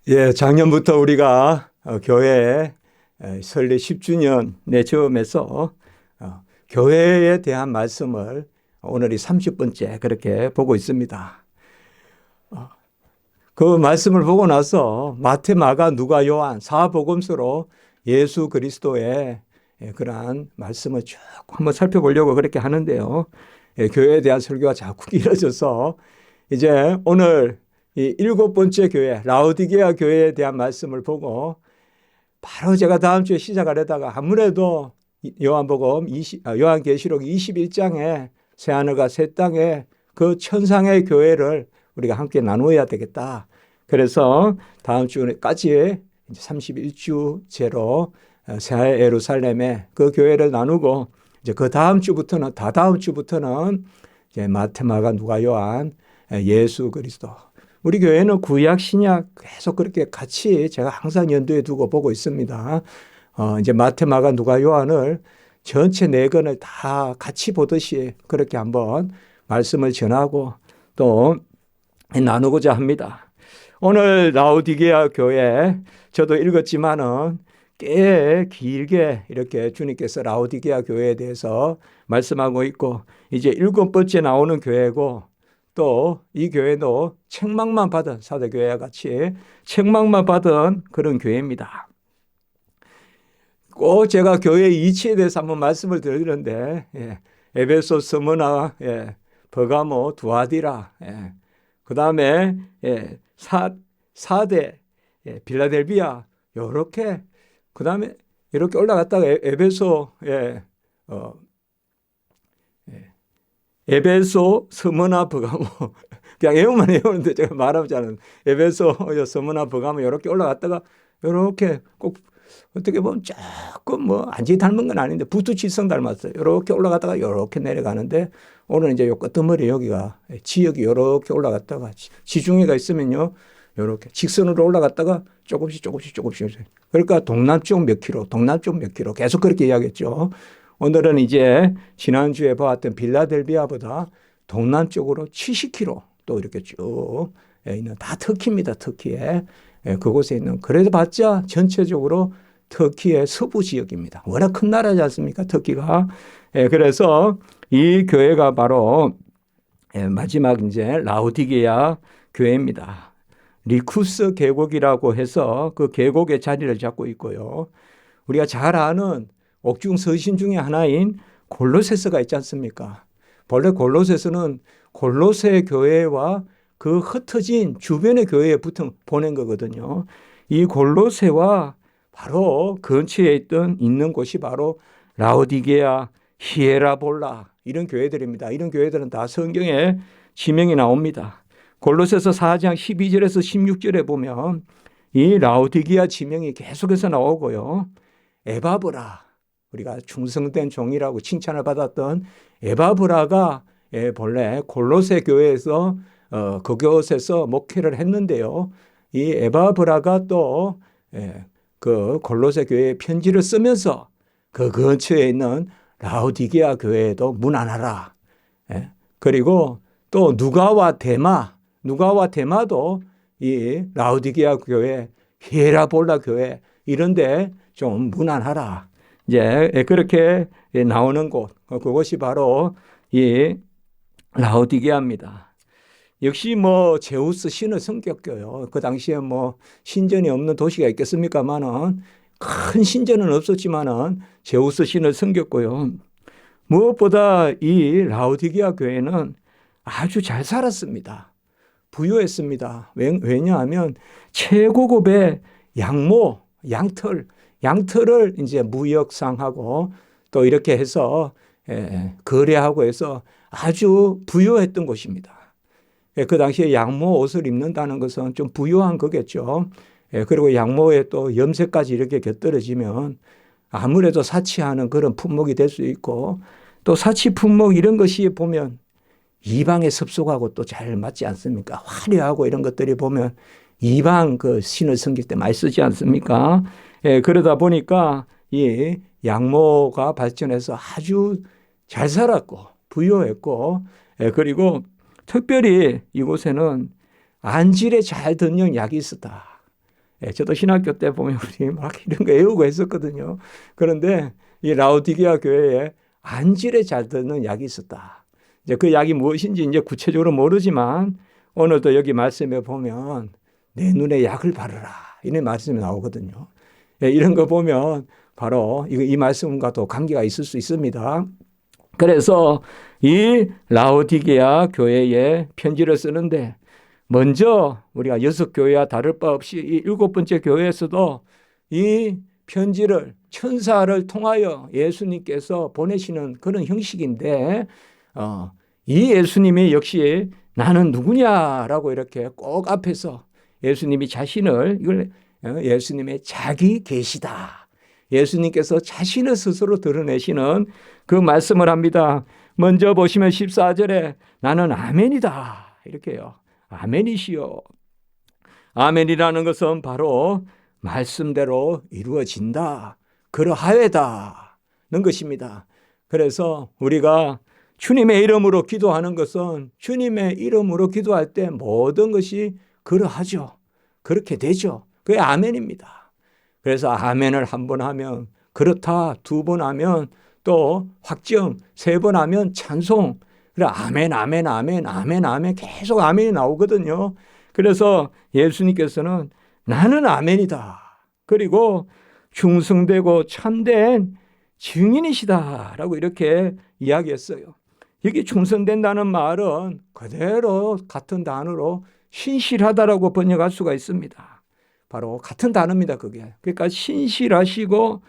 예, 작년부터 우리가 교회 설립 10주년에 처음에서 교회에 대한 말씀을 오늘이 30번째 그렇게 보고 있습니다. 그 말씀을 보고 나서 마태, 마가, 누가, 요한 사복음서로 예수 그리스도의 그러한 말씀을 쭉 한번 살펴보려고 그렇게 하는데요. 교회에 대한 설교가 자꾸 길어져서 이제 오늘 이 7번째 교회, 라오디게아 교회에 대한 말씀을 보고 바로 제가 다음 주에 시작하려다가 아무래도 요한계시록 21장에 새하늘과 새 땅에 그 천상의 교회를 우리가 함께 나누어야 되겠다. 그래서 다음 주까지 31주째로 새 예루살렘에 그 교회를 나누고 이제 그 다음 주부터는 다다음 주부터는 이제 마태, 마가, 누가, 요한, 예수 그리스도. 우리 교회는 구약, 신약 계속 그렇게 같이 제가 항상 연두에 두고 보고 있습니다. 이제 마태, 마가, 누가, 요한을 전체 4권을 다 같이 보듯이 그렇게 한번 말씀을 전하고 또 나누고자 합니다. 오늘 라오디게아 교회 저도 읽었지만은 꽤 길게 이렇게 주님께서 라오디게아 교회에 대해서 말씀하고 있고 이제 7번째 나오는 교회고 또 이 교회도 책망만 받은 사도교회와 같이 책망만 받은 그런 교회입니다. 꼭 제가 교회 이치에 대해서 한번 말씀을 드리는데 에베소, 스무나, 버가모, 두아디라, 그 다음에 사대, 빌라델비아 이렇게 그 다음에 이렇게 올라갔다가 에베소, 스무나, 버가모 그냥 외우만 외우는데 제가 말하지 않은 에베소, 스무나, 버가모 이렇게 올라갔다가 이렇게 꼭 어떻게 보면 조금 완전히 닮은 건 아닌데 부투칠성 닮았어요. 이렇게 올라갔다가 이렇게 내려가는데 오늘 이제 요 끝머리 여기가 지역이 이렇게 올라갔다가 지중해가 있으면요 이렇게 직선으로 올라갔다가 조금씩 그러니까 동남쪽 몇 킬로 동남쪽 몇 킬로 계속 그렇게 이야기했죠. 오늘은 이제 지난주에 보았던 빌라델비아보다 동남쪽으로 70km 또 이렇게 쭉 있는 다 터키입니다. 터키에 그곳에 있는 그래도 봤자 전체적으로 터키의 서부 지역입니다. 워낙 큰 나라지 않습니까? 터키가. 그래서 이 교회가 바로 마지막 이제 라오디게아 교회입니다. 리쿠스 계곡이라고 해서 그 계곡의 자리를 잡고 있고요. 우리가 잘 아는 옥중 서신 중에 하나인 골로새서가 있지 않습니까? 본래 골로새서는 골로새 교회와 그 흩어진 주변의 교회에 보낸 거거든요. 이 골로새와 바로 근처에 있는 곳이 바로 라오디게아, 히에라볼라 이런 교회들입니다. 이런 교회들은 다 성경에 지명이 나옵니다. 골로새서 4장 12절에서 16절에 보면 이 라오디게아 지명이 계속해서 나오고요. 에바브라 우리가 충성된 종이라고 칭찬을 받았던 에바브라가 본래 골로새 교회에서 그곳에서 목회를 했는데요. 이 에바브라가 또 그 골로새 교회에 편지를 쓰면서 그 근처에 있는 라오디게아 교회에도 문안하라. 그리고 또 누가와 데마도 이 라오디게아 교회, 히에라볼라 교회 이런데 좀 문안하라. 이제 그렇게 나오는 곳, 그것이 바로 이 라오디게아입니다. 역시 제우스 신을 성격교요. 그 당시에 신전이 없는 도시가 있겠습니까만은 큰 신전은 없었지만은 제우스 신을 섬겼고요. 무엇보다 이 라오디게아 교회는 아주 잘 살았습니다. 부유했습니다. 왜냐하면 최고급의 양털을 이제 무역상하고 또 이렇게 해서 거래하고 해서 아주 부유했던 곳입니다. 그 당시에 양모 옷을 입는다는 것은 좀 부유한 거겠죠. 그리고 양모에 또 염색까지 이렇게 곁들여지면 아무래도 사치하는 그런 품목이 될 수 있고 또 사치 품목 이런 것이 보면 이방의 습속하고 또 잘 맞지 않습니까? 화려하고 이런 것들이 보면 이방 그 신을 섬길 때 많이 쓰지 않습니까? 그러다 보니까 이 양모가 발전해서 아주 잘 살았고 부유했고 그리고 특별히 이곳에는 안질에 잘 듣는 약이 있었다. 저도 신학교 때 보면 우리 막 이런 거 외우고 했었거든요. 그런데 이 라오디게아 교회에 안질에 잘 듣는 약이 있었다. 이제 그 약이 무엇인지 이제 구체적으로 모르지만 오늘도 여기 말씀에 보면 내 눈에 약을 바르라 이런 말씀이 나오거든요. 이런 거 보면 바로 이 말씀과도 관계가 있을 수 있습니다. 그래서 이 라오디게아 교회에 편지를 쓰는데 먼저 우리가 6교회와 다를 바 없이 이 7번째 교회에서도 이 편지를 천사를 통하여 예수님께서 보내시는 그런 형식인데 이 예수님이 역시 나는 누구냐라고 이렇게 꼭 앞에서 예수님이 자신을 이걸 예수님의 자기 계시다. 예수님께서 자신을 스스로 드러내시는 그 말씀을 합니다. 먼저 보시면 14절에 나는 아멘이다. 이렇게요. 아멘이시요. 아멘이라는 것은 바로 말씀대로 이루어진다. 그러하여다는 것입니다. 그래서 우리가 주님의 이름으로 기도하는 것은 주님의 이름으로 기도할 때 모든 것이 그러하죠. 그렇게 되죠. 그게 아멘입니다. 그래서 아멘을 한 번 하면 그렇다, 2번 하면 또 확정, 3번 하면 찬송. 그래 아멘, 아멘, 아멘, 아멘, 아멘 계속 아멘이 나오거든요. 그래서 예수님께서는 나는 아멘이다. 그리고 충성되고 참된 증인이시다라고 이렇게 이야기했어요. 여기 충성된다는 말은 그대로 같은 단어로 신실하다라고 번역할 수가 있습니다. 바로 같은 단어입니다. 그게. 그러니까 신실하시고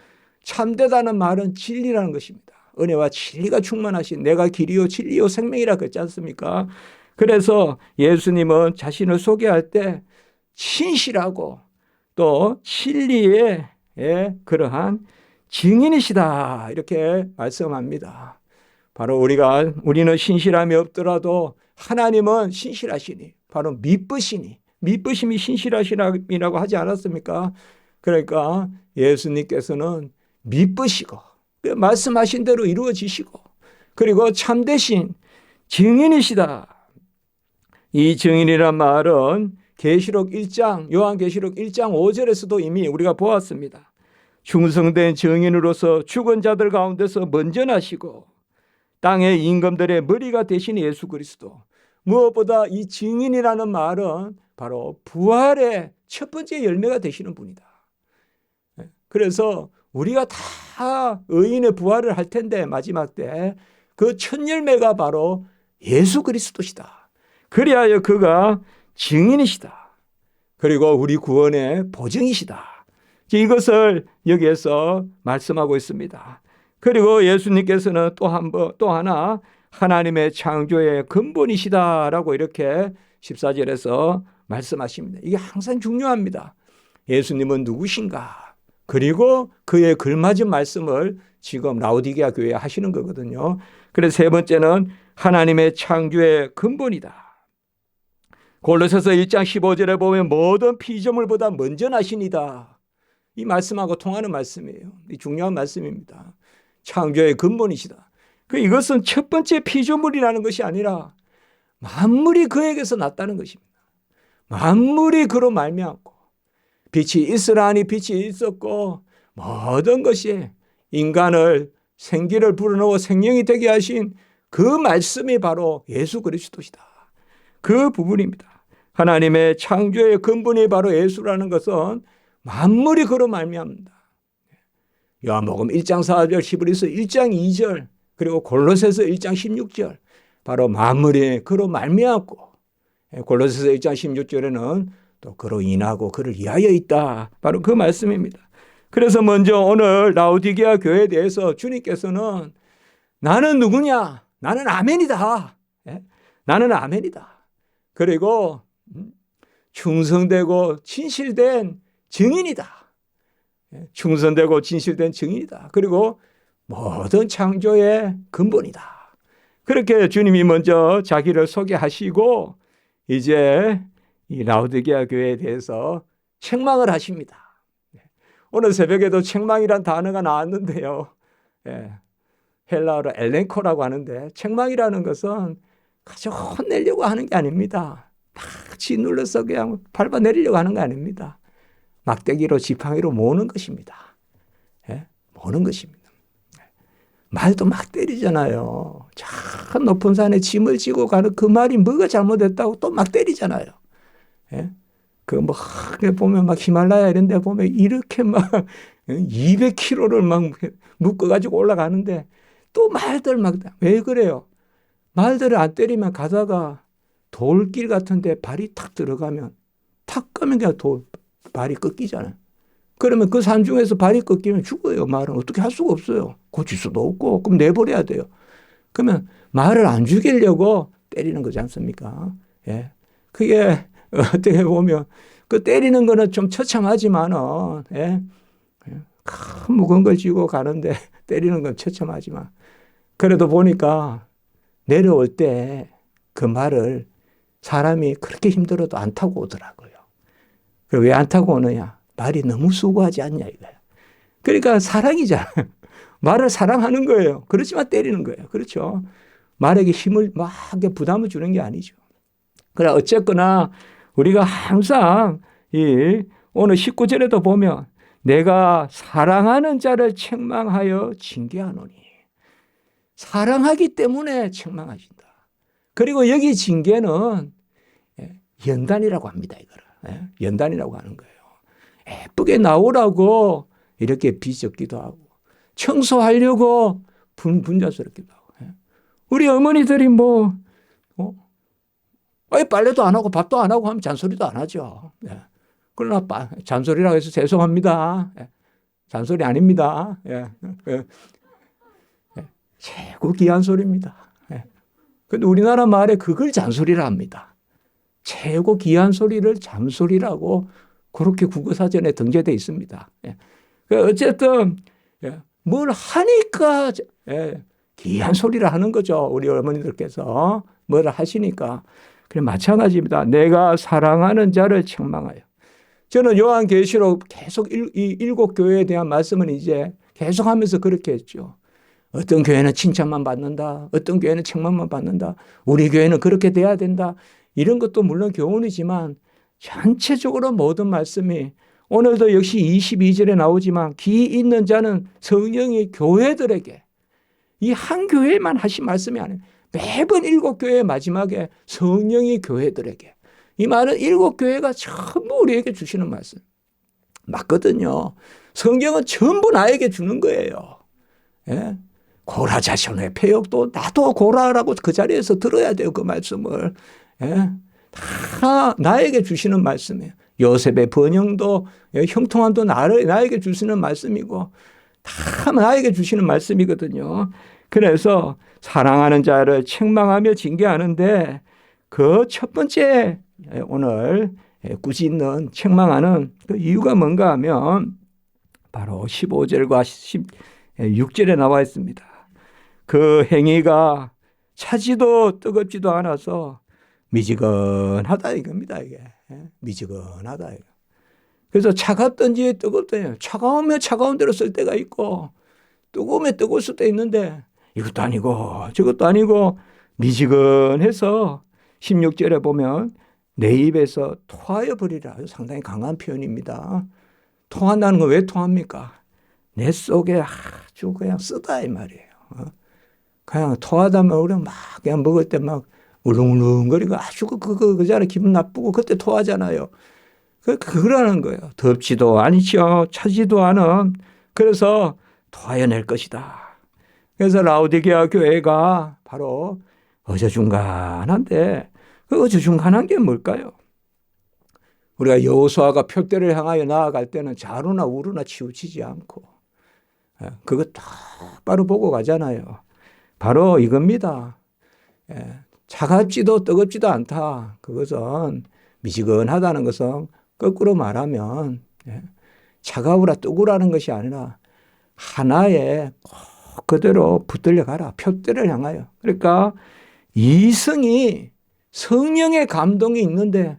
참되다는 말은 진리라는 것입니다. 은혜와 진리가 충만하신 내가 길이요 진리요 생명이라 그랬지 않습니까? 그래서 예수님은 자신을 소개할 때 신실하고 또 진리의 그러한 증인이시다 이렇게 말씀합니다. 바로 우리는 신실함이 없더라도 하나님은 신실하시니 바로 믿으시니 믿으심이 신실하시라고 하지 않았습니까? 그러니까 예수님께서는 믿으시고 말씀하신 대로 이루어지시고 그리고 참되신 증인이시다. 이 증인이란 말은 계시록 1장 요한계시록 1장 5절에서도 이미 우리가 보았습니다. 충성된 증인으로서 죽은 자들 가운데서 먼저 나시고 땅의 임금들의 머리가 되신 예수 그리스도. 무엇보다 이 증인이라는 말은 바로 부활의 첫 번째 열매가 되시는 분이다. 그래서 우리가 다 의인의 부활을 할 텐데 마지막 때 그 첫 열매가 바로 예수 그리스도시다. 그리하여 그가 증인이시다. 그리고 우리 구원의 보증이시다. 이것을 여기에서 말씀하고 있습니다. 그리고 예수님께서는 또 하나 하나님의 창조의 근본이시다라고 이렇게 14절에서 말씀하십니다. 이게 항상 중요합니다. 예수님은 누구신가? 그리고 그에 걸맞은 말씀을 지금 라오디게아 교회에 하시는 거거든요. 그래서 세 번째는 하나님의 창조의 근본이다. 골로새서 1장 15절에 보면 모든 피조물보다 먼저 나시니다. 이 말씀하고 통하는 말씀이에요. 이 중요한 말씀입니다. 창조의 근본이시다. 이것은 첫 번째 피조물이라는 것이 아니라 만물이 그에게서 났다는 것입니다. 만물이 그로 말미암고 빛이 있으라니 빛이 있었고 모든 것이 인간을 생기를 불어넣어 생명이 되게 하신 그 말씀이 바로 예수 그리스도시다. 그 부분입니다. 하나님의 창조의 근본이 바로 예수라는 것은 만물이 그로 말미암는다. 요한복음 1장 4절, 히브리서 1장 2절, 그리고 골로새서 1장 16절, 바로 만물이 그로 말미암고 골로새서 1장 16절에는 또 그로 인하고 그를 위하여 있다. 바로 그 말씀입니다. 그래서 먼저 오늘 라오디게아 교회에 대해서 주님께서는 나는 누구냐? 나는 아멘이다. 나는 아멘이다. 그리고 충성되고 진실된 증인이다. 충성되고 진실된 증인이다. 그리고 모든 창조의 근본이다. 그렇게 주님이 먼저 자기를 소개하시고 이제 이 라오디게아 교회에 대해서 책망을 하십니다. 오늘 새벽에도 책망이란 단어가 나왔는데요. 헬라어로 엘렌코라고 하는데 책망이라는 것은 가져 혼내려고 하는 게 아닙니다. 막 짓눌러서 그냥 밟아내리려고 하는 게 아닙니다. 막대기로 지팡이로 모으는 것입니다. 예? 모으는 것입니다. 말도 막 때리잖아요. 저 높은 산에 짐을 지고 가는 그 말이 뭐가 잘못됐다고 또 막 때리잖아요. 예? 그 뭐 보면 막 히말라야 이런 데 보면 이렇게 막 200km를 막 묶어가지고 올라가는데 또 말들 막 왜 그래요? 말들을 안 때리면 가다가 돌길 같은데 발이 탁 들어가면 탁 가면 그냥 발이 꺾이잖아요. 그러면 그 산 중에서 발이 꺾이면 죽어요. 말은 어떻게 할 수가 없어요. 고칠 수도 없고 그럼 내버려야 돼요. 그러면 말을 안 죽이려고 때리는 거지 않습니까? 예. 그게 어떻게 보면 그 때리는 거는 좀 처참하지만은 예. 큰 무거운 걸 쥐고 가는데 때리는 건 처참하지만 그래도 보니까 내려올 때 그 말을 사람이 그렇게 힘들어도 안 타고 오더라고요. 왜 안 타고 오느냐? 말이 너무 수고하지 않냐 이거예요. 그러니까 사랑이잖아요. 말을 사랑하는 거예요. 그렇지만 때리는 거예요. 그렇죠. 말에게 힘을 막 부담을 주는 게 아니죠. 그래 어쨌거나 우리가 항상 오늘 19절에도 보면 내가 사랑하는 자를 책망하여 징계하노니 사랑하기 때문에 책망하신다. 그리고 여기 징계는 연단이라고 합니다. 이거를. 연단이라고 하는 거예요. 예쁘게 나오라고 이렇게 비적기도 하고 청소하려고 분자스럽기도 하고. 우리 어머니들이 빨래도 안 하고 밥도 안 하고 하면 잔소리도 안 하죠. 그러나 잔소리라고 해서 죄송합니다. 잔소리 아닙니다. 최고 귀한 소리입니다. 그런데 우리나라 말에 그걸 잔소리라 합니다. 최고 귀한 소리를 잠소리라고 그렇게 국어사전에 등재되어 있습니다. 어쨌든 뭘 하니까 귀한 소리를 하는 거죠. 우리 어머니들께서 뭘 하시니까. 그래 마찬가지입니다. 내가 사랑하는 자를 책망하여. 저는 요한계시록 계속 이 7교회에 대한 말씀은 이제 계속하면서 그렇게 했죠. 어떤 교회는 칭찬만 받는다. 어떤 교회는 책망만 받는다. 우리 교회는 그렇게 돼야 된다. 이런 것도 물론 교훈이지만 전체적으로 모든 말씀이 오늘도 역시 22절에 나오지만 귀 있는 자는 성령이 교회들에게 이 한 교회만 하신 말씀이 아니에요. 매번 7교회의 마지막에 성령이 교회들에게 이 말은 7교회가 전부 우리에게 주시는 말씀 맞거든요. 성경은 전부 나에게 주는 거예요. 예? 고라 자손의 폐역도 나도 고라라고 그 자리에서 들어야 돼요. 그 말씀을. 예? 다 나에게 주시는 말씀이에요. 요셉의 번영도 형통함도 나에게 주시는 말씀이고 다 나에게 주시는 말씀이거든요. 그래서 사랑하는 자를 책망하며 징계하는데 그 첫 번째 오늘 굳이 있는 책망하는 그 이유가 뭔가 하면 바로 15절과 16절에 나와 있습니다. 그 행위가 차지도 뜨겁지도 않아서 미지근하다 이겁니다. 이게 미지근하다. 이거. 그래서 차갑든지 뜨겁든지 차가우면 차가운 대로 쓸 때가 있고 뜨거우면 뜨거울 수도 있는데 이것도 아니고 저것도 아니고 미지근해서 16절에 보면 내 입에서 토하여 버리라. 상당히 강한 표현입니다. 토한다는 건 왜 토합니까? 내 속에 아주 그냥 쓰다 이 말이에요. 그냥 토하다면 우리 막 그냥 먹을 때 막 울렁울렁거리고 아주 그 자리 기분 나쁘고 그때 토하잖아요. 그러는 거예요. 덥지도 않죠. 차지도 않은. 그래서 토하여낼 것이다. 그래서 라오디게아 교회가 바로 어저중간한데 그 어저중간한 게 뭘까요? 우리가 여호수아가 표대를 향하여 나아갈 때는 좌로나 우로나 치우치지 않고 그거 똑바로 보고 가잖아요. 바로 이겁니다. 차갑지도 뜨겁지도 않다. 그것은 미지근하다는 것은 거꾸로 말하면 차가우라 뜨거우라는 것이 아니라 하나에 꼭 그대로 붙들려 가라. 표대를 향하여. 그러니까 이성이 성령의 감동이 있는데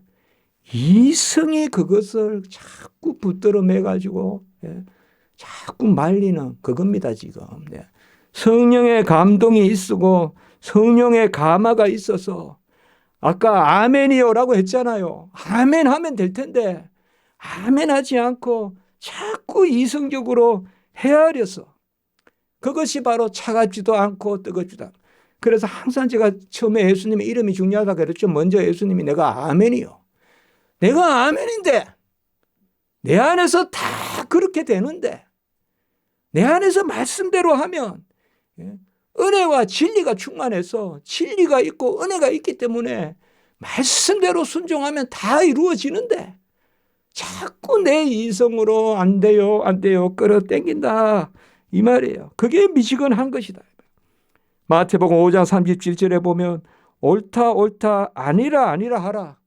이성이 그것을 자꾸 붙들어 매가지고 자꾸 말리는 그겁니다 지금. 성령의 감동이 있고 성령의 감화가 있어서 아까 아멘이요라고 했잖아요. 아멘 하면 될 텐데 아멘하지 않고 자꾸 이성적으로 헤아려서 그것이 바로 차갑지도 않고 뜨겁지도 않고. 그래서 항상 제가 처음에 예수님의 이름이 중요하다 그랬죠. 먼저 예수님이 내가 아멘이요. 내가 아멘인데 내 안에서 다 그렇게 되는데 내 안에서 말씀대로 하면 은혜와 진리가 충만해서 진리가 있고 은혜가 있기 때문에 말씀대로 순종하면 다 이루어지는데 자꾸 내 이성으로 안 돼요, 안 돼요, 끌어당긴다 이 말이에요. 그게 미지근한 것이다. 마태복음 5장 37절에 보면 옳다 옳다 아니라 아니라 하라.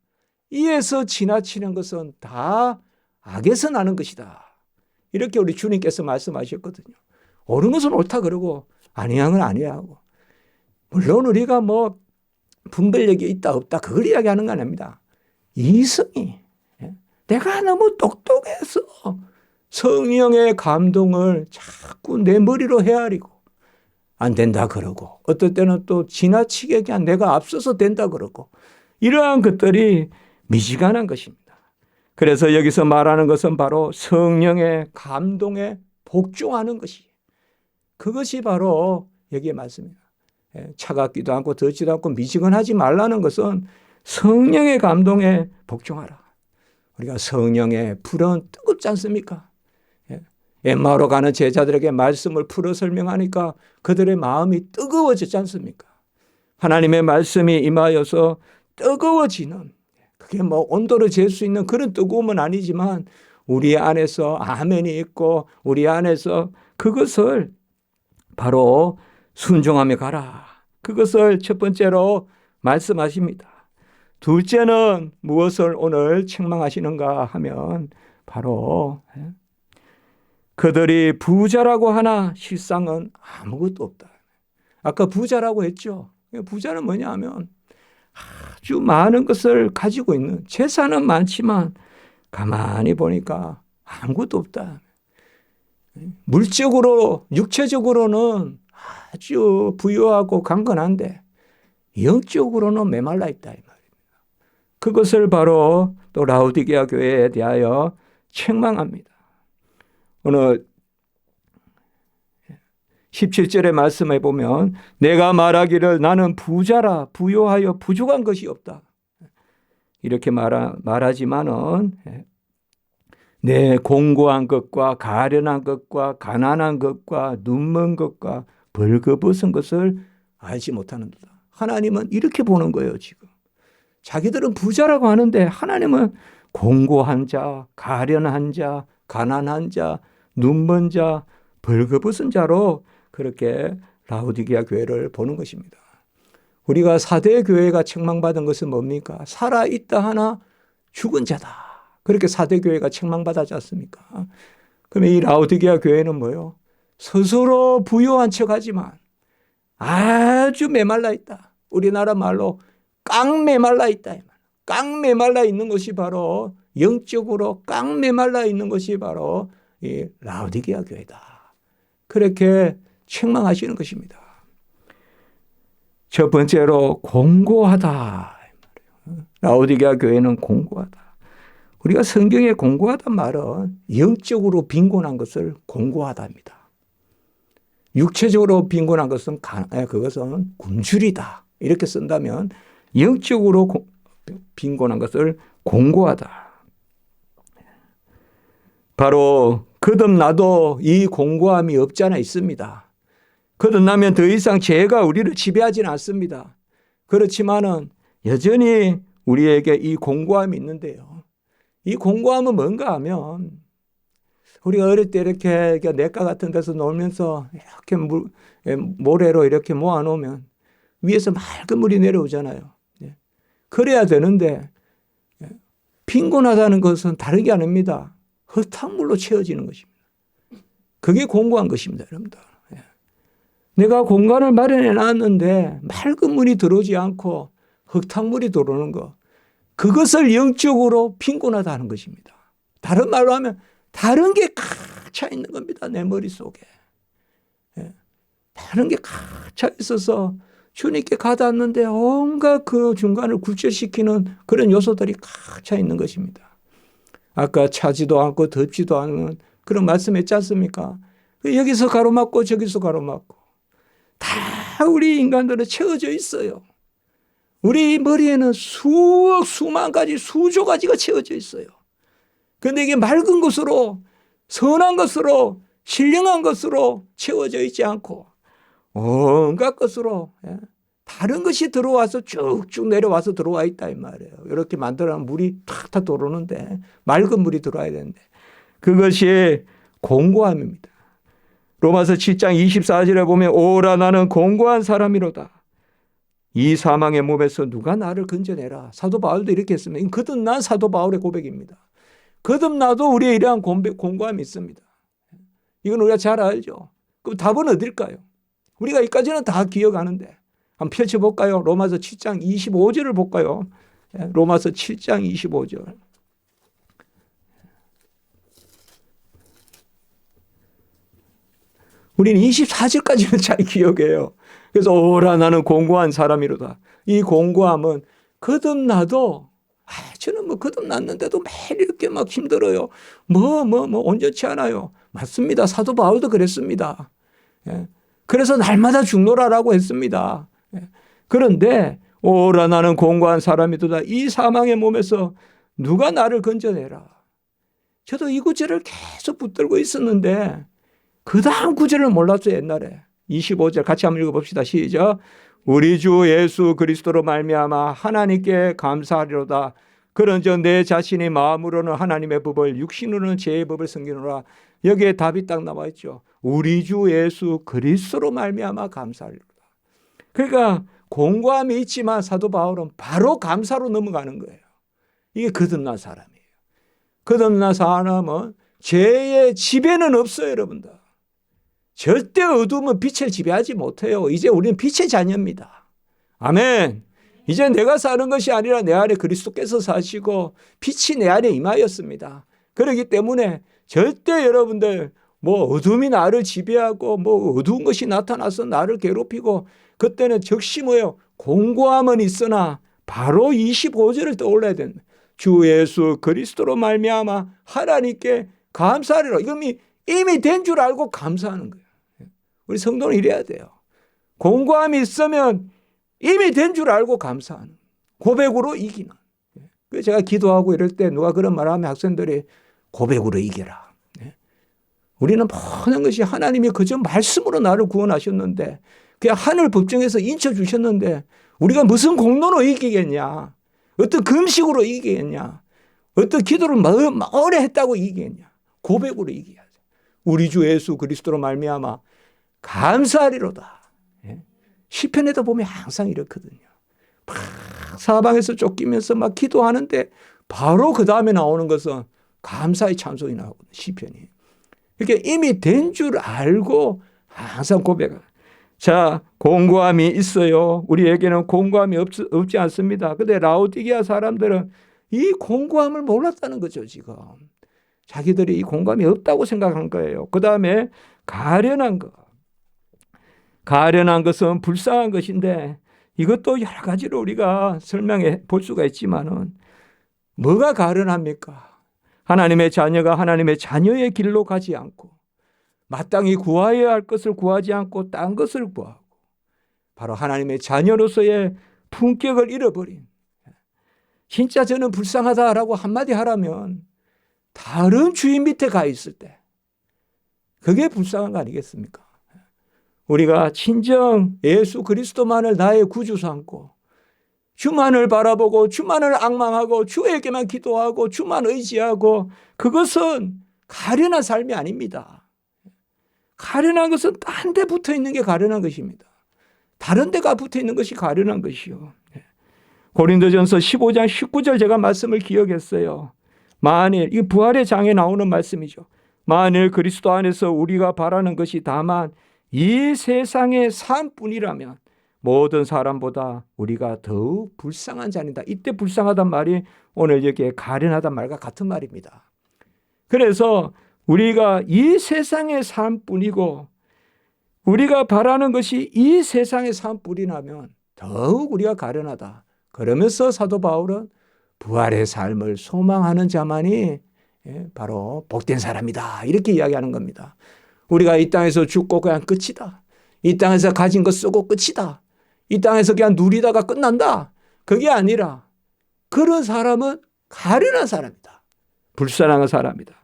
이에서 지나치는 것은 다 악에서 나는 것이다. 이렇게 우리 주님께서 말씀하셨거든요. 옳은 것은 옳다 그러고 아니한 건 아니야 하고. 물론 우리가 뭐 분별력이 있다 없다 그걸 이야기하는 건 아닙니다. 이성이 내가 너무 똑똑해서 성령의 감동을 자꾸 내 머리로 헤아리고 안 된다 그러고 어떨 때는 또 지나치게 그냥 내가 앞서서 된다 그러고 이러한 것들이 미지근한 것입니다. 그래서 여기서 말하는 것은 바로 성령의 감동에 복종하는 것이 그것이 바로 여기에 말씀입니다. 차갑기도 않고 덥지도 않고 미지근하지 말라는 것은 성령의 감동에 복종하라. 우리가 성령의 불은 뜨겁지 않습니까? 엠마오로 가는 제자들에게 말씀을 풀어 설명하니까 그들의 마음이 뜨거워지지 않습니까? 하나님의 말씀이 임하여서 뜨거워지는 그게 뭐 온도를 잴 수 있는 그런 뜨거움은 아니지만 우리 안에서 아멘이 있고 우리 안에서 그것을 바로 순종하며 가라. 그것을 첫 번째로 말씀하십니다. 둘째는 무엇을 오늘 책망하시는가 하면 바로 그들이 부자라고 하나 실상은 아무것도 없다. 아까 부자라고 했죠. 부자는 뭐냐 하면 아주 많은 것을 가지고 있는 재산은 많지만 가만히 보니까 아무것도 없다. 물적으로 육체적으로는 아주 부유하고 강건한데 영적으로는 메말라 있다 이 말입니다. 그것을 바로 또 라오디게아 교회에 대하여 책망합니다. 오늘 17절의 말씀에 보면 내가 말하기를 나는 부자라 부요하여 부족한 것이 없다. 이렇게 말하지만은 내 공고한 것과 가련한 것과 가난한 것과 눈먼 것과 벌거벗은 것을 알지 못하는도다. 하나님은 이렇게 보는 거예요. 지금 자기들은 부자라고 하는데 하나님은 공고한 자, 가련한 자, 가난한 자, 눈먼 자, 벌거벗은 자로 그렇게 라오디게아 교회를 보는 것입니다. 우리가 사대 교회가 책망받은 것은 뭡니까? 살아있다 하나 죽은 자다. 그렇게 사대 교회가 책망받았지 않습니까? 그러면 이 라오디게아 교회는 뭐예요? 스스로 부유한 척하지만 아주 메말라 있다. 우리나라 말로 깡 메말라 있다. 깡 메말라 있는 것이 바로 영적으로 깡 메말라 있는 것이 바로 이 라오디게아 교회다. 그렇게 책망하시는 것입니다. 첫 번째로 공고하다. 라오디게아 교회는 공고하다. 우리가 성경에 공고하단 말은 영적으로 빈곤한 것을 공고하다입니다. 육체적으로 빈곤한 것은 그것은 굶주리다. 이렇게 쓴다면 영적으로 빈곤한 것을 공고하다. 바로 거듭나도 이 공고함이 없지 않아 있습니다. 거듭나면 더 이상 죄가 우리를 지배하지는 않습니다. 그렇지만은 여전히 우리에게 이 공고함이 있는데요. 이 공고함은 뭔가 하면 우리가 어릴 때 이렇게 냇가 같은 데서 놀면서 이렇게 모래로 이렇게 모아놓으면 위에서 맑은 물이 내려오잖아요. 그래야 되는데 빈곤하다는 것은 다른 게 아닙니다. 흙탕물로 채워지는 것입니다. 그게 공고한 것입니다, 여러분들. 내가 공간을 마련해 놨는데 맑은 물이 들어오지 않고 흙탕물이 들어오는 것. 그것을 영적으로 빈곤하다는 것입니다. 다른 말로 하면 다른 게 꽉 차 있는 겁니다. 내 머릿속에. 다른 게 꽉 차 있어서 주님께 가닿았는데 온갖 그 중간을 굴절시키는 그런 요소들이 꽉 차 있는 것입니다. 아까 차지도 않고 덥지도 않은 그런 말씀했지 않습니까? 여기서 가로막고 저기서 가로막고 다 우리 인간들은 채워져 있어요. 우리 머리에는 수억 수만 가지 수조 가지가 채워져 있어요. 그런데 이게 맑은 것으로 선한 것으로 신령한 것으로 채워져 있지 않고 온갖 것으로 다른 것이 들어와서 쭉쭉 내려와서 들어와 있다 이 말이에요. 이렇게 만들어놓은 물이 탁탁 들어오는데 맑은 물이 들어와야 되는데 그것이 공고함입니다. 로마서 7장 24절에 보면 오라 나는 공고한 사람이로다. 이 사망의 몸에서 누가 나를 건져내라. 사도 바울도 이렇게 했습니다. 거듭난 사도 바울의 고백입니다. 거듭나도 우리의 이러한 공고함이 있습니다. 이건 우리가 잘 알죠. 그럼 답은 어딜까요? 우리가 여기까지는 다 기억하는데 한번 펼쳐볼까요? 로마서 7장 25절을 볼까요? 로마서 7장 25절. 우리는 24절까지는 잘 기억해요. 그래서 오라 나는 공고한 사람이로다. 이 공고함은 거듭나도 저는 뭐 거듭났는데도 매일 이렇게 막 힘들어요. 온전치 않아요. 맞습니다. 사도 바울도 그랬습니다. 그래서 날마다 죽노라라고 했습니다. 그런데 오라 나는 공고한 사람이로다. 이 사망의 몸에서 누가 나를 건져내라. 저도 이 구절을 계속 붙들고 있었는데 그 다음 구절을 몰랐어요. 옛날에. 25절 같이 한번 읽어봅시다. 시작. 우리 주 예수 그리스도로 말미암아 하나님께 감사하리로다. 그런즉 내 자신이 마음으로는 하나님의 법을 육신으로는 죄의 법을 섬기노라. 여기에 답이 딱 나와 있죠. 우리 주 예수 그리스도로 말미암아 감사하리로다. 그러니까 공고함이 있지만 사도 바울은 바로 감사로 넘어가는 거예요. 이게 거듭난 사람이에요. 거듭난 사람은 죄의 지배는 없어요. 여러분들. 절대 어두움은 빛을 지배하지 못해요. 이제 우리는 빛의 자녀입니다. 아멘. 이제 내가 사는 것이 아니라 내 안에 그리스도께서 사시고 빛이 내 안에 임하였습니다. 그렇기 때문에 절대 여러분들 어둠이 나를 지배하고 어두운 것이 나타나서 나를 괴롭히고 그때는 즉시 공고함은 있으나 바로 25절을 떠올려야 됩니다. 주 예수 그리스도로 말미암아 하나님께 감사하리라. 이미 된 줄 알고 감사하는 거예요. 우리 성도는 이래야 돼요. 공고함이 있으면 이미 된 줄 알고 감사하는 고백으로 이기는. 그래서 제가 기도하고 이럴 때 누가 그런 말하면 학생들이 고백으로 이겨라. 우리는 모든 것이 하나님이 그저 말씀으로 나를 구원하셨는데 그냥 하늘 법정에서 인쳐 주셨는데 우리가 무슨 공로로 이기겠냐. 어떤 금식으로 이기겠냐. 어떤 기도를 오래 했다고 이기겠냐. 고백으로 이겨야죠. 우리 주 예수 그리스도로 말미암아 감사하리로다. 시편에도 보면 항상 이렇거든요. 막 사방에서 쫓기면서 막 기도하는데 바로 그 다음에 나오는 것은 감사의 찬송이 나오거든요. 시편이. 이렇게 이미 된 줄 알고 항상 고백을. 자, 공고함이 있어요. 우리에게는 공고함이 없지 않습니다. 그런데 라오디게아 사람들은 이 공고함을 몰랐다는 거죠. 지금. 자기들이 이 공감이 없다고 생각한 거예요. 그 다음에 가련한 것. 가련한 것은 불쌍한 것인데 이것도 여러 가지로 우리가 설명해 볼 수가 있지만은 뭐가 가련합니까? 하나님의 자녀가 하나님의 자녀의 길로 가지 않고 마땅히 구하여야 할 것을 구하지 않고 딴 것을 구하고 바로 하나님의 자녀로서의 품격을 잃어버린 진짜 저는 불쌍하다라고 한마디 하라면 다른 주인 밑에 가 있을 때 그게 불쌍한 거 아니겠습니까? 우리가 친정 예수 그리스도만을 나의 구주 삼고 주만을 바라보고 주만을 앙망하고 주에게만 기도하고 주만 의지하고 그것은 가련한 삶이 아닙니다. 가련한 것은 딴 데 붙어 있는 게 가련한 것입니다. 다른 데가 붙어 있는 것이 가련한 것이요. 고린도전서 15장 19절 제가 말씀을 기억했어요. 만일 이 부활의 장에 나오는 말씀이죠. 만일 그리스도 안에서 우리가 바라는 것이 다만 이 세상의 삶뿐이라면 모든 사람보다 우리가 더욱 불쌍한 자니다. 이때 불쌍하단 말이 오늘 여기에 가련하단 말과 같은 말입니다. 그래서 우리가 이 세상의 삶뿐이고 우리가 바라는 것이 이 세상의 삶뿐이라면 더욱 우리가 가련하다. 그러면서 사도 바울은 부활의 삶을 소망하는 자만이 바로 복된 사람이다. 이렇게 이야기하는 겁니다. 우리가 이 땅에서 죽고 그냥 끝이다. 이 땅에서 가진 거 쓰고 끝이다. 이 땅에서 그냥 누리다가 끝난다. 그게 아니라 그런 사람은 가련한 사람이다. 불쌍한 사람이다.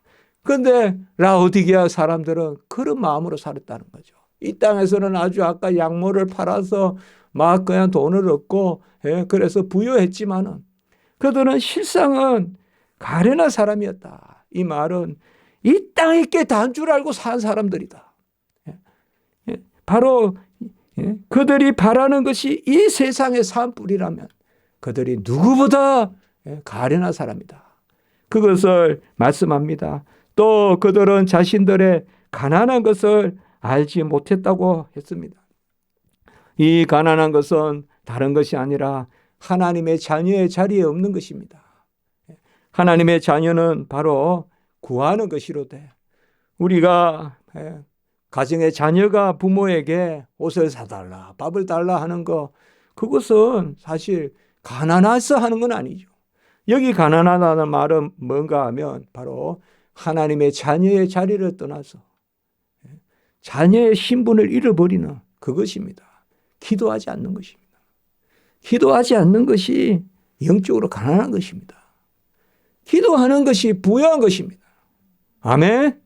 그런데 라오디게아 사람들은 그런 마음으로 살았다는 거죠. 이 땅에서는 아주 아까 약모를 팔아서 막 그냥 돈을 얻고 그래서 부유했지만은 그들은 실상은 가련한 사람이었다. 이 말은 이 땅에 게 단 줄 알고 산 사람들이다. 바로 그들이 바라는 것이 이 세상의 산불이라면 그들이 누구보다 가련한 사람이다. 그것을 말씀합니다. 또 그들은 자신들의 가난한 것을 알지 못했다고 했습니다. 이 가난한 것은 다른 것이 아니라 하나님의 자녀의 자리에 없는 것입니다. 하나님의 자녀는 바로 구하는 것이로되 우리가 가정의 자녀가 부모에게 옷을 사달라, 밥을 달라 하는 거 그것은 사실 가난해서 하는 건 아니죠. 여기 가난하다는 말은 뭔가 하면 바로 하나님의 자녀의 자리를 떠나서 자녀의 신분을 잃어버리는 그것입니다. 기도하지 않는 것입니다. 기도하지 않는 것이 영적으로 가난한 것입니다. 기도하는 것이 부유한 것입니다. 아멘.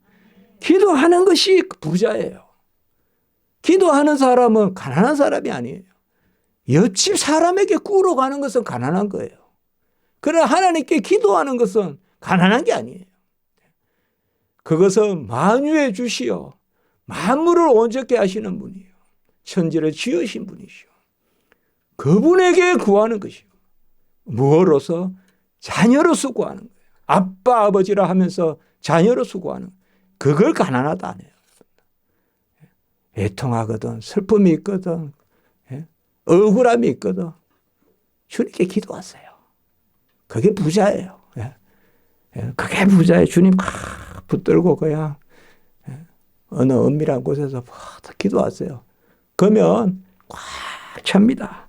기도하는 것이 부자예요. 기도하는 사람은 가난한 사람이 아니에요. 옆집 사람에게 꾸러 가는 것은 가난한 거예요. 그러나 하나님께 기도하는 것은 가난한 게 아니에요. 그것은 만유에 주시어 만물을 온전케 하시는 분이에요. 천지를 지으신 분이시오. 그분에게 구하는 것이요. 무엇으로서? 자녀로서 구하는 거예요. 아빠 아버지라 하면서 자녀로서 구하는 거예요. 그걸 가난하다 안 해요. 애통하거든 슬픔이 있거든 억울함이 있거든 주님께 기도하세요. 그게 부자예요. 그게 부자예요. 주님 붙들고 그냥 어느 은밀한 곳에서 기도하세요. 그러면 꽉 찹니다.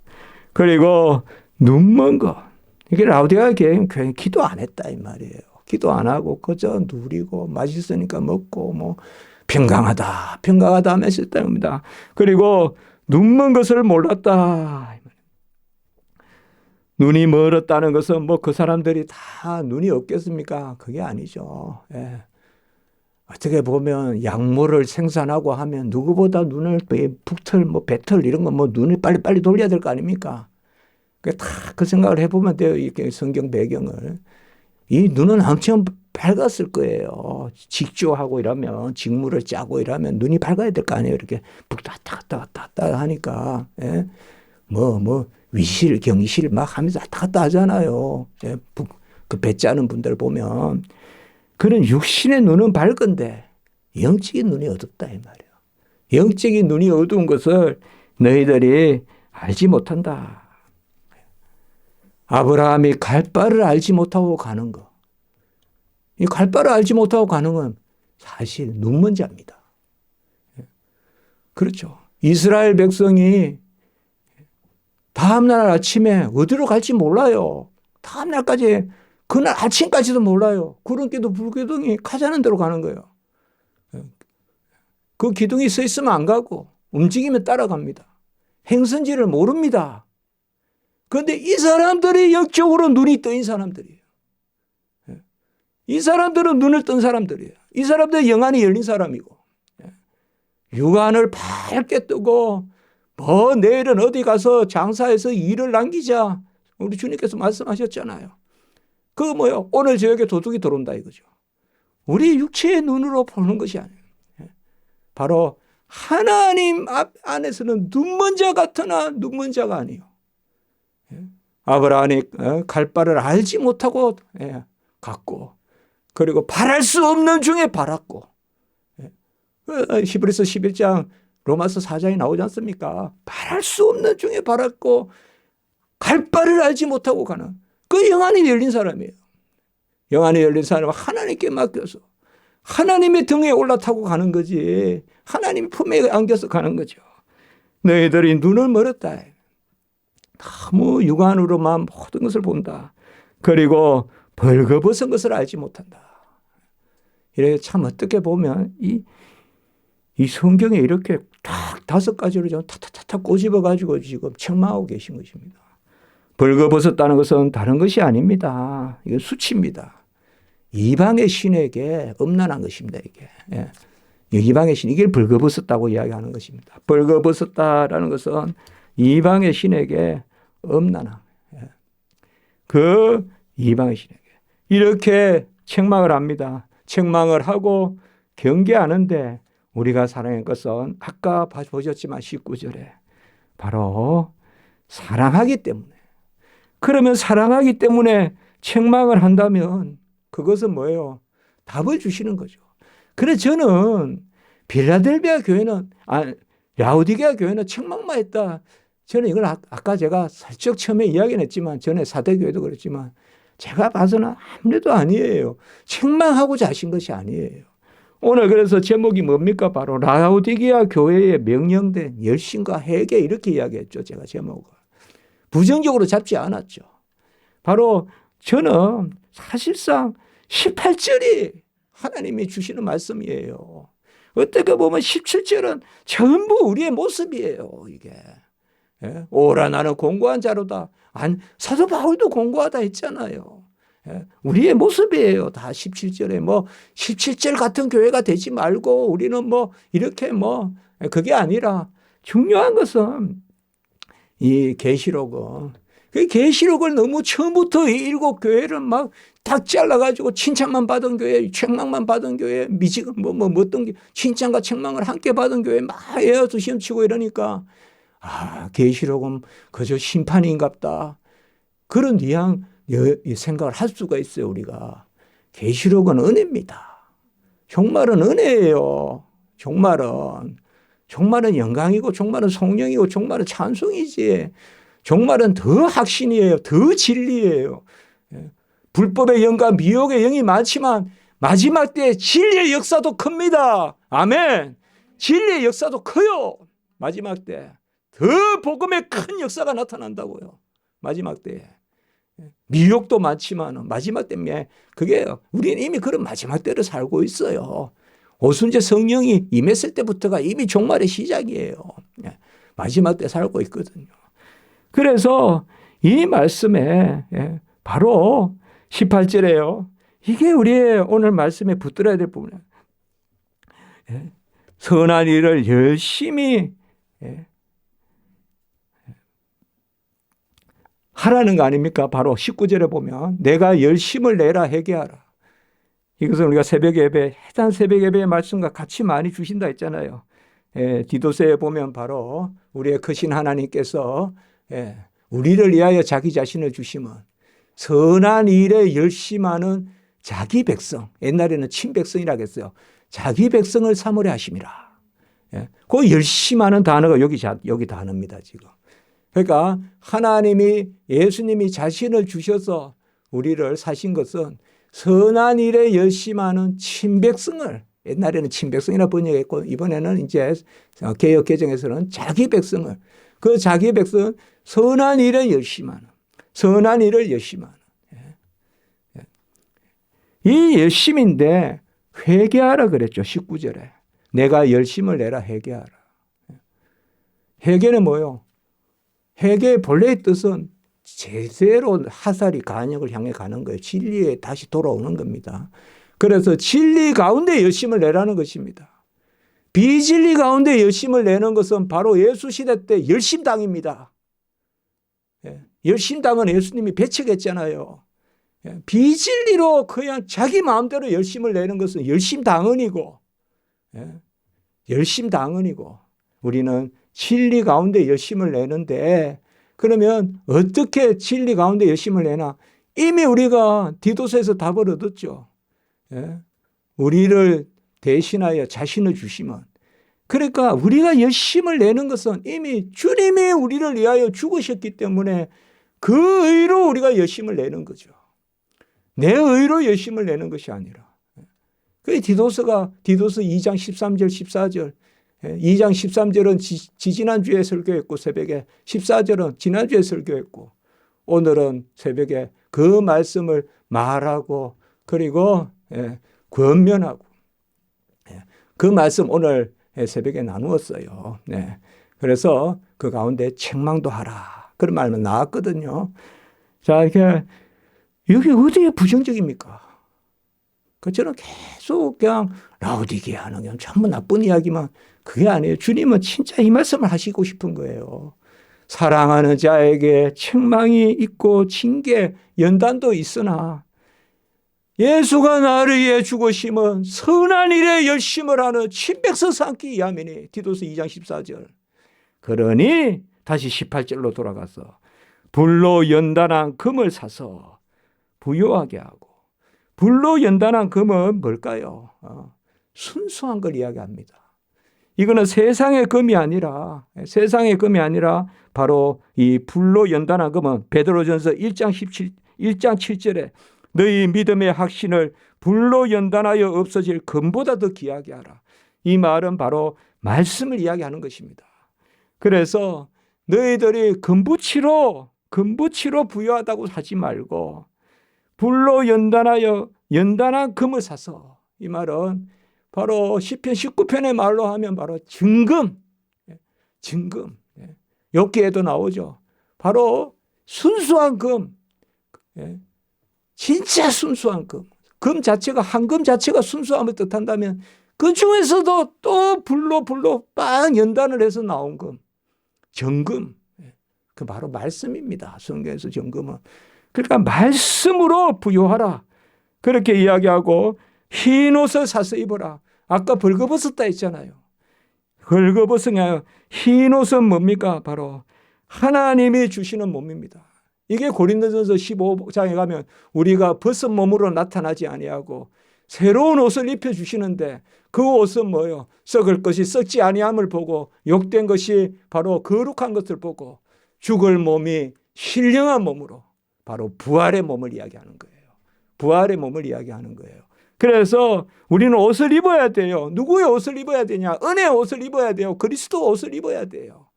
그리고 눈먼 거 이게 라오디게아 교회는 기도 안 했다 이 말이에요. 기도 안 하고 그저 누리고 맛있으니까 먹고 뭐 평강하다 하면 있었다는 겁니다. 그리고 눈먼 것을 몰랐다. 눈이 멀었다는 것은 뭐 그 사람들이 다 눈이 없겠습니까? 그게 아니죠. 어떻게 보면 약물을 생산하고 하면 누구보다 눈을 북틀 뭐 배틀 이런 거 뭐 눈을 빨리 돌려야 될 거 아닙니까? 다 그 생각을 해보면 돼요. 이렇게 성경 배경을. 이 눈은 엄청 밝았을 거예요. 직조하고 이러면 직무를 짜고 이러면 눈이 밝아야 될 거 아니에요. 이렇게 왔다 갔다 하니까 위실 경실 막 하면서 왔다 갔다 하잖아요. 그 배 짜는 분들 보면 그런 육신의 눈은 밝은데 영적인 눈이 어둡다 이 말이에요. 영적인 눈이 어두운 것을 너희들이 알지 못한다. 아브라함이 갈 바를 알지 못하고 가는 거. 이 갈 바를 알지 못하고 가는 건 사실 눈먼 자입니다. 그렇죠. 이스라엘 백성이 다음날 아침에 어디로 갈지 몰라요. 다음날까지 그날 아침까지도 몰라요. 구름기둥 불기둥이 가자는 대로 가는 거예요. 그 기둥이 서 있으면 안 가고 움직이면 따라갑니다. 행선지를 모릅니다. 그런데 이 사람들이 영적으로 눈이 떠인 사람들이에요. 이 사람들은 눈을 뜬 사람들이에요. 이 사람들은 영안이 열린 사람이고 육안을 밝게 뜨고 내일은 어디 가서 장사해서 일을 남기자. 우리 주님께서 말씀하셨잖아요. 그거 뭐요? 오늘 저녁에 도둑이 들어온다 이거죠. 우리 육체의 눈으로 보는 것이 아니에요. 바로 하나님 안에서는 눈먼 자 같으나 눈먼 자가 아니에요. 아브라함이 갈 바를 알지 못하고 갔고 그리고 바랄 수 없는 중에 바랐고 히브리서 11장 로마서 4장이 나오지 않습니까? 바랄 수 없는 중에 바랐고 갈 바를 알지 못하고 가는 그 영안이 열린 사람이에요. 영안이 열린 사람은 하나님께 맡겨서 하나님의 등에 올라타고 가는 거지 하나님 품에 안겨서 가는 거죠. 너희들이 눈을 멀었다. 너무 육안으로만 모든 것을 본다. 그리고 벌거벗은 것을 알지 못한다. 이래 참 어떻게 보면 이 성경에 이렇게 딱 5가지로 좀 탁탁탁탁 꼬집어 가지고 지금 책망하고 계신 것입니다. 벌거벗었다는 것은 다른 것이 아닙니다. 이건 수치입니다. 이방의 신에게 음란한 것입니다. 이게. 예. 이방의 신, 이게 벌거벗었다고 이야기하는 것입니다. 벌거벗었다라는 것은 이방의 신에게 음란한, 예. 그 이방의 신에게 이렇게 책망을 합니다. 책망을 하고 경계하는데 우리가 사랑한 것은 아까 보셨지만 19절에 바로 사랑하기 때문에, 그러면 사랑하기 때문에 책망을 한다면 그것은 뭐예요? 답을 주시는 거죠. 그래서 저는 빌라델비아 교회는 라오디게아 교회는 책망만 했다. 저는 이걸 아까 제가 살짝 처음에 이야기는 했지만 전에 사대교회도 그랬지만 제가 봐서는 아무래도 아니에요. 책망하고자 하신 것이 아니에요. 오늘 그래서 제목이 뭡니까? 바로 라오디게아 교회에 명령된 열심과 회개, 이렇게 이야기했죠. 제가 제목을. 부정적으로 잡지 않았죠. 바로 저는 사실상 18절이 하나님이 주시는 말씀이에요. 어떻게 보면 17절은 전부 우리의 모습이에요. 이게. 예? 오라 나는 공고한 자로다. 사도 바울도 공고하다 했잖아요. 예? 우리의 모습이에요. 다 17절에 17절 같은 교회가 되지 말고 우리는 이렇게 그게 아니라 중요한 것은 이 계시록은, 그 계시록을 너무 처음부터 이 7교회를 막 딱 잘라가지고 칭찬만 받은 교회, 책망만 받은 교회, 어떤 칭찬과 책망을 함께 받은 교회 막 에어도 시험 치고 이러니까 계시록은 그저 심판인갑다. 그런 생각을 할 수가 있어요. 우리가. 계시록은 은혜입니다. 종말은 은혜예요. 종말은 영광이고 종말은 성령이고 종말은 찬송이지. 종말은 더 확신이에요. 더 진리예요. 불법의 영과 미혹의 영이 많지만 마지막 때 진리의 역사도 큽니다. 아멘. 진리의 역사도 커요. 마지막 때 더 복음의 큰 역사가 나타난다고요. 마지막 때에. 미혹도 많지만 마지막 때에 그게 우리는 이미 그런 마지막 때를 살고 있어요. 오순절 성령이 임했을 때부터가 이미 종말의 시작이에요. 마지막 때 살고 있거든요. 그래서 이 말씀에 바로 18절에요. 이게 우리의 오늘 말씀에 붙들어야 될 부분이에요. 선한 일을 열심히 하라는 거 아닙니까? 바로 19절에 보면 내가 열심을 내라 회개하라. 이것은 우리가 새벽 예배, 해당 새벽 예배의 말씀과 같이 많이 주신다 했잖아요. 디도서에 보면 바로 우리의 크신 하나님께서 우리를 위하여 자기 자신을 주시면 선한 일에 열심하는 자기 백성, 옛날에는 친백성이라고 했어요. 자기 백성을 삼으려 하심이라. 그 열심하는 단어가 여기 단어입니다, 지금. 그러니까 하나님이, 예수님이 자신을 주셔서 우리를 사신 것은 선한 일에 열심하는 친백성을, 옛날에는 친백성이라 번역했고 이번에는 이제 개역 개정에서는 자기 백성을, 그 자기 백성은 선한 일에 열심하는, 선한 일을 열심하는. 이 열심인데 회개하라 그랬죠. 19절에. 내가 열심을 내라 회개하라. 회개는 뭐예요? 회개의 본래의 뜻은 제대로 하살이 간역을 향해 가는 거예요. 진리에 다시 돌아오는 겁니다. 그래서 진리 가운데 열심을 내라는 것입니다. 비진리 가운데 열심을 내는 것은 바로 예수 시대 때 열심당입니다. 열심당은 예수님이 배척했잖아요. 비진리로 그냥 자기 마음대로 열심을 내는 것은 열심당언이고, 열심당언이고, 우리는 진리 가운데 열심을 내는데, 그러면 어떻게 진리 가운데 열심을 내나? 이미 우리가 디도서에서 답을 얻었죠. 우리를 대신하여 자신을 주시면, 그러니까 우리가 열심을 내는 것은 이미 주님이 우리를 위하여 죽으셨기 때문에 그 의로 우리가 열심을 내는 거죠. 내 의로 열심을 내는 것이 아니라. 그 디도서 2장 13절 14절, 2장 13절은 지지난주에 설교했고 새벽에, 14절은 지난주에 설교했고, 오늘은 새벽에 그 말씀을 말하고 그리고 권면하고 그 말씀 오늘 새벽에 나누었어요. 네. 그래서 그 가운데 책망도 하라. 그런 말만 나왔거든요. 자, 이게 여기 어디에 부정적입니까? 저는 계속 그냥 라오디게아는 그냥 전부 나쁜 이야기만, 그게 아니에요. 주님은 진짜 이 말씀을 하시고 싶은 거예요. 사랑하는 자에게 책망이 있고 징계, 연단도 있으나 예수가 나를 위해 죽으심은 선한 일에 열심을 하는 친백성 삼기 위함이니. 디도서 2장 14절. 그러니 다시 18절로 돌아가서 불로 연단한 금을 사서 부요하게 하고. 불로 연단한 금은 뭘까요? 순수한 걸 이야기합니다. 이거는 세상의 금이 아니라 바로 이 불로 연단한 금은 베드로전서 1장 7절에 너희 믿음의 확신을 불로 연단하여 없어질 금보다 더 귀하게 하라. 이 말은 바로 말씀을 이야기하는 것입니다. 그래서 너희들이 금붙이로 부유하다고 하지 말고 불로 연단한 금을 사서, 이 말은 바로 시편 19편의 말로 하면 바로 증금. 욥기에도 나오죠. 바로 순수한 금. 진짜 순수한 금. 금 자체가, 한금 자체가 순수함을 뜻한다면 그 중에서도 또 불로 빵 연단을 해서 나온 금. 정금. 그 바로 말씀입니다. 성경에서 정금은. 그러니까 말씀으로 부요하라. 그렇게 이야기하고 흰 옷을 사서 입어라. 아까 벌거벗었다 했잖아요. 벌거벗은 게 아니라 흰 옷은 뭡니까? 바로 하나님이 주시는 몸입니다. 이게 고린도전서 15장에 가면 우리가 벗은 몸으로 나타나지 아니하고 새로운 옷을 입혀주시는데 그 옷은 뭐예요? 썩을 것이 썩지 아니함을 보고 욕된 것이 바로 거룩한 것을 보고 죽을 몸이 신령한 몸으로 바로 부활의 몸을 이야기하는 거예요. 부활의 몸을 이야기하는 거예요. 그래서 우리는 옷을 입어야 돼요. 누구의 옷을 입어야 되냐? 은혜의 옷을 입어야 돼요. 그리스도 옷을 입어야 돼요.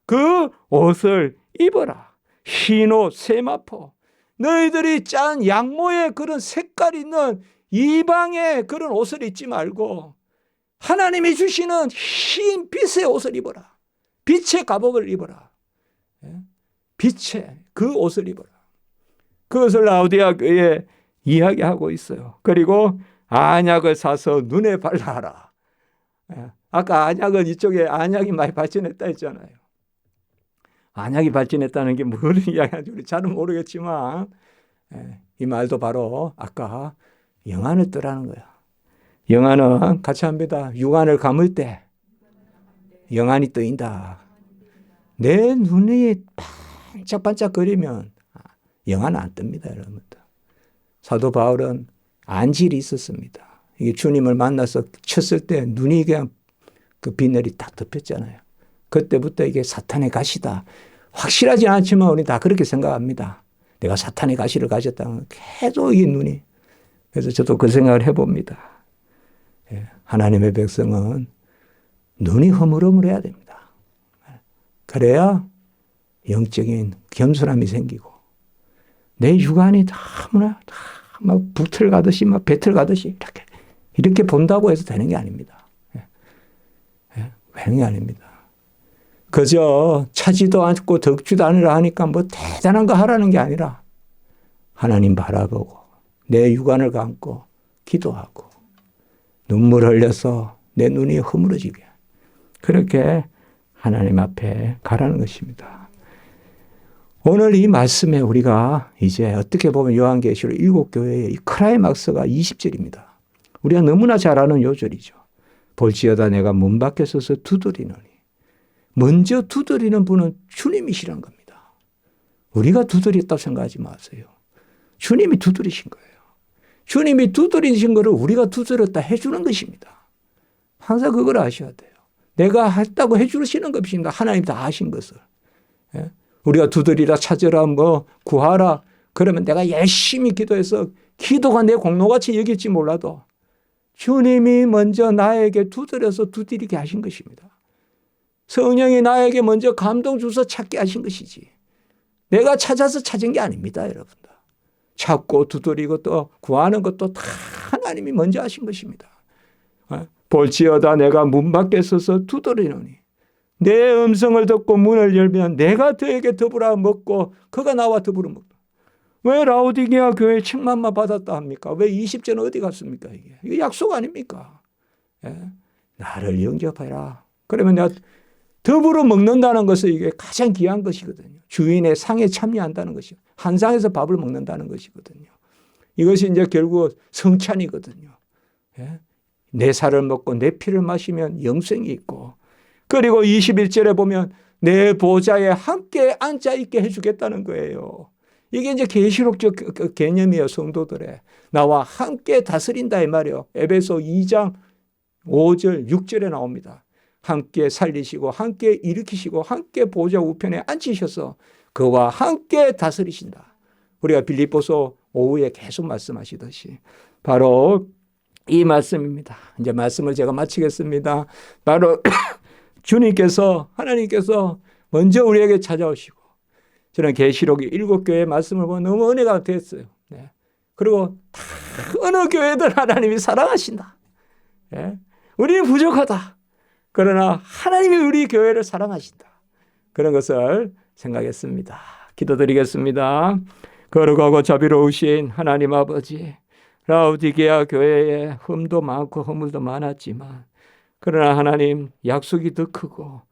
그 옷을 입어라. 흰옷, 세마포. 너희들이 짠 양모의 그런 색깔 있는 이방의 그런 옷을 입지 말고 하나님이 주시는 흰 빛의 옷을 입어라. 빛의 갑옷을 입어라. 빛의 그 옷을 입어라. 그것을 라오디게아 교회에 이야기하고 있어요. 그리고 안약을 사서 눈에 발라라. 아까 안약은 이쪽에 안약이 많이 발전했다 했잖아요. 안약이 발전했다는 게 뭘 이야기하는지 우리 잘은 모르겠지만 이 말도 바로 아까 영안을 뜨라는 거야. 영안은 같이 합니다. 육안을 감을 때 영안이 뜨인다. 내 눈이 반짝반짝거리면 영안은 안 뜹니다, 여러분들. 사도 바울은 안질이 있었습니다. 이게 주님을 만나서 쳤을 때 눈이 그냥 그 비늘이 딱 덮였잖아요. 그때부터 이게 사탄의 가시다. 확실하지 않지만 우리 다 그렇게 생각합니다. 내가 사탄의 가시를 가졌다는 계속 이 눈이. 그래서 저도 그 생각을 해봅니다. 하나님의 백성은 눈이 허물허물해야 됩니다. 그래야 영적인 겸손함이 생기고 내 육안이 막 북틀 가듯이 막 배틀 가듯이 이렇게 본다고 해서 되는 게 아닙니다. 되는 게 아닙니다. 그저 차지도 않고 덕지도 않으라 하니까 뭐 대단한 거 하라는 게 아니라 하나님 바라보고 내 육안을 감고 기도하고 눈물 흘려서 내 눈이 허물어지게 그렇게 하나님 앞에 가라는 것입니다. 오늘 이 말씀에 우리가 이제 어떻게 보면 요한계시록 7교회의 이 클라이막스가 20절입니다. 우리가 너무나 잘 아는 요절이죠. 볼지어다 내가 문 밖에 서서 두드리노니. 먼저 두드리는 분은 주님이시란 겁니다. 우리가 두드렸다고 생각하지 마세요. 주님이 두드리신 거예요. 주님이 두드리신 거를 우리가 두드렸다 해주는 것입니다. 항상 그걸 아셔야 돼요. 내가 했다고 해주시는 것입니다. 하나님 다 하신 것을. 우리가 두드리라 찾으라 뭐 구하라 그러면 내가 열심히 기도해서 기도가 내 공로같이 여길지 몰라도 주님이 먼저 나에게 두드려서 두드리게 하신 것입니다. 성령이 나에게 먼저 감동 주서 찾게 하신 것이지 내가 찾아서 찾은 게 아닙니다. 여러분들. 찾고 두드리고 또 구하는 것도 다 하나님이 먼저 하신 것입니다. 볼지어다 내가 문 밖에 서서 두드리노니 내 음성을 듣고 문을 열면 내가 그에게 더불어 먹고 그가 나와 더불어 먹다. 왜 라오디게아 교회 책망만 받았다 합니까? 왜 20제는 어디 갔습니까? 이게 약속 아닙니까? 예? 나를 영접해라. 그러면 내가 더불어 먹는다는 것은 이게 가장 귀한 것이거든요. 주인의 상에 참여한다는 것이요. 한 상에서 밥을 먹는다는 것이거든요. 이것이 이제 결국 성찬이거든요. 예? 내 살을 먹고 내 피를 마시면 영생이 있고, 그리고 21절에 보면 내 보좌에 함께 앉아 있게 해주겠다는 거예요. 이게 이제 계시록적 개념이에요. 성도들의 나와 함께 다스린다 이 말이에요. 에베소 2장 5절 6절에 나옵니다. 함께 살리시고 함께 일으키시고 함께 보좌 우편에 앉히셔서 그와 함께 다스리신다. 우리가 빌립보서 오후에 계속 말씀하시듯이 바로 이 말씀입니다. 이제 말씀을 제가 마치겠습니다. 바로 주님께서, 하나님께서 먼저 우리에게 찾아오시고, 저는 계시록 7교회의 말씀을 보면 너무 은혜가 됐어요. 네. 그리고 다 어느 교회든 하나님이 사랑하신다. 네. 우리는 부족하다. 그러나 하나님이 우리 교회를 사랑하신다. 그런 것을 생각했습니다. 기도드리겠습니다. 거룩하고 자비로우신 하나님 아버지, 라오디게아 교회에 흠도 많고 허물도 많았지만 그러나 하나님 약속이 더 크고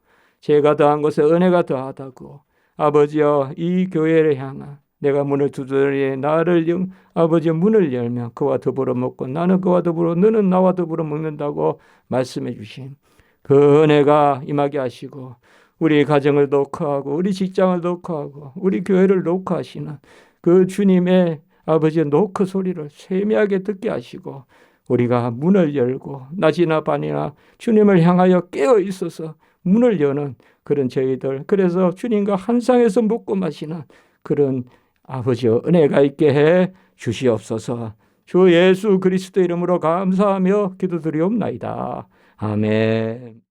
제가 더한 것에 은혜가 더하다고 아버지여 이 교회를 향한 내가 문을 두드리에 나를 아버지 문을 열면 그와 더불어 먹고 나는 그와 더불어 너는 나와 더불어 먹는다고 말씀해 주신 그 은혜가 임하게 하시고 우리 가정을 녹화하고 우리 직장을 녹화하고 우리 교회를 녹화하시는 그 주님의 아버지의 노크 소리를 세미하게 듣게 하시고 우리가 문을 열고 낮이나 밤이나 주님을 향하여 깨어 있어서 문을 여는 그런 저희들, 그래서 주님과 한 상에서 먹고 마시는 그런 아버지의 은혜가 있게 해 주시옵소서. 주 예수 그리스도 이름으로 감사하며 기도드리옵나이다. 아멘.